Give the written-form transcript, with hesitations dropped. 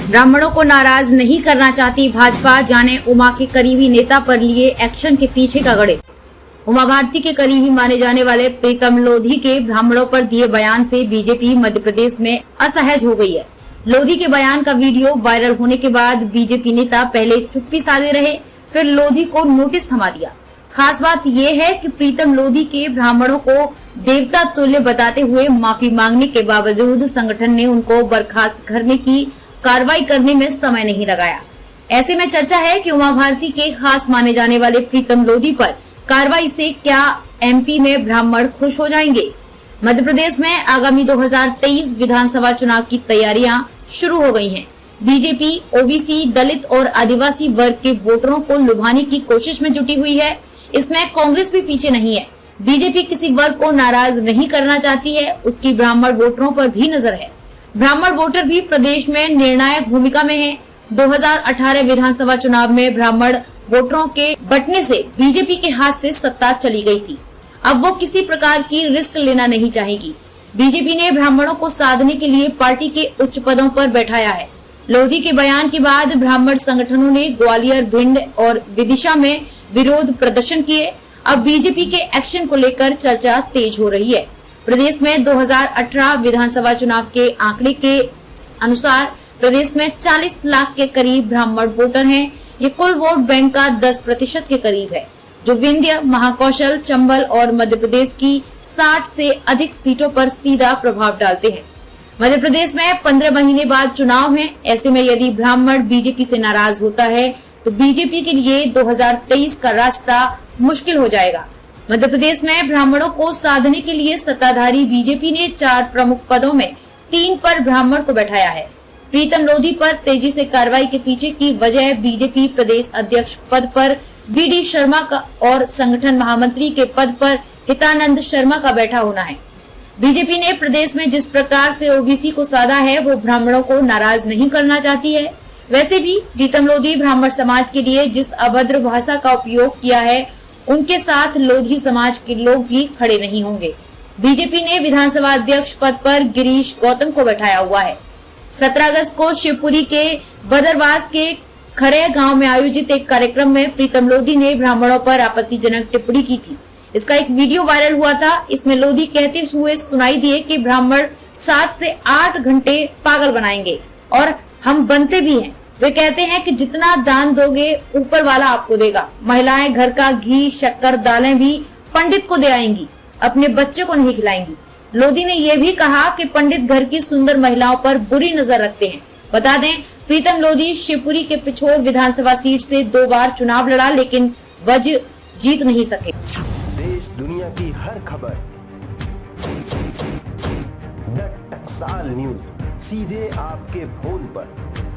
ब्राह्मणों को नाराज नहीं करना चाहती भाजपा, जाने उमा के करीबी नेता पर लिए एक्शन के पीछे का गणित। उमा भारती के करीबी माने जाने वाले प्रीतम लोधी के ब्राह्मणों पर दिए बयान से बीजेपी मध्य प्रदेश में असहज हो गई है। लोधी के बयान का वीडियो वायरल होने के बाद बीजेपी नेता पहले चुप्पी साधे रहे, फिर लोधी को नोटिस थमा दिया। खास बात यह है कि प्रीतम लोधी के ब्राह्मणों को देवता तुल्य बताते हुए माफी मांगने के बावजूद संगठन ने उनको बर्खास्त करने की कार्रवाई करने में समय नहीं लगाया। ऐसे में चर्चा है कि उमा भारती के खास माने जाने वाले प्रीतम लोधी पर कार्रवाई से क्या एमपी में ब्राह्मण खुश हो जाएंगे। मध्य प्रदेश में आगामी 2023 विधानसभा चुनाव की तैयारियां शुरू हो गई हैं। बीजेपी ओबीसी, दलित और आदिवासी वर्ग के वोटरों को लुभाने की कोशिश में जुटी हुई है। इसमें कांग्रेस भी पीछे नहीं है। बीजेपी किसी वर्ग को नाराज नहीं करना चाहती है, उसकी ब्राह्मण वोटरों पर भी नजर है। ब्राह्मण वोटर भी प्रदेश में निर्णायक भूमिका में है। 2018 विधानसभा चुनाव में ब्राह्मण वोटरों के बंटने से बीजेपी के हाथ से सत्ता चली गई थी। अब वो किसी प्रकार की रिस्क लेना नहीं चाहेगी। बीजेपी ने ब्राह्मणों को साधने के लिए पार्टी के उच्च पदों पर बैठाया है। लोधी के बयान के बाद ब्राह्मण संगठनों ने ग्वालियर, भिंड और विदिशा में विरोध प्रदर्शन किए। अब बीजेपी के एक्शन को लेकर चर्चा तेज हो रही है। प्रदेश में 2018 विधानसभा चुनाव के आंकड़े के अनुसार प्रदेश में 40 लाख के करीब ब्राह्मण वोटर हैं। ये कुल वोट बैंक का 10% के करीब है, जो विंध्य, महाकौशल, चंबल और मध्य प्रदेश की 60 से अधिक सीटों पर सीधा प्रभाव डालते हैं। मध्य प्रदेश में 15 महीने बाद चुनाव है। ऐसे में यदि ब्राह्मण बीजेपी से नाराज होता है तो बीजेपी के लिए 2023 का रास्ता मुश्किल हो जाएगा। मध्य प्रदेश में ब्राह्मणों को साधने के लिए सत्ताधारी बीजेपी ने 4 प्रमुख पदों में 3 पर ब्राह्मण को बैठाया है। प्रीतम लोधी पर तेजी से कार्रवाई के पीछे की वजह बीजेपी प्रदेश अध्यक्ष पद पर वीडी शर्मा का और संगठन महामंत्री के पद पर हितानंद शर्मा का बैठा होना है। बीजेपी ने प्रदेश में जिस प्रकार से ओबीसी को साधा है, वो ब्राह्मणों को नाराज नहीं करना चाहती है। वैसे भी प्रीतम लोधी ब्राह्मण समाज के लिए जिस अभद्र भाषा का उपयोग किया है, उनके साथ लोधी समाज के लोग भी खड़े नहीं होंगे। बीजेपी ने विधानसभा अध्यक्ष पद पर गिरीश गौतम को बैठाया हुआ है। 17 अगस्त को शिवपुरी के बदरवास के खरे गांव में आयोजित एक कार्यक्रम में प्रीतम लोधी ने ब्राह्मणों पर आपत्तिजनक टिप्पणी की थी। इसका एक वीडियो वायरल हुआ था। इसमें लोधी कहते हुए सुनाई दिए कि ब्राह्मण 7 से 8 घंटे पागल बनाएंगे और हम बनते भी हैं। वे कहते हैं कि जितना दान दोगे ऊपर वाला आपको देगा। महिलाएं घर का घी, शक्कर, दालें भी पंडित को दे आएंगी, अपने बच्चे को नहीं खिलाएंगी। लोधी ने यह भी कहा कि पंडित घर की सुंदर महिलाओं पर बुरी नजर रखते हैं। बता दें, प्रीतम लोधी शिवपुरी के पिछोर विधानसभा सीट से 2 बार चुनाव लड़ा, लेकिन वज जीत नहीं सके। देश दुनिया की हर खबर द टकसाल न्यूज सीधे आपके फोन पर।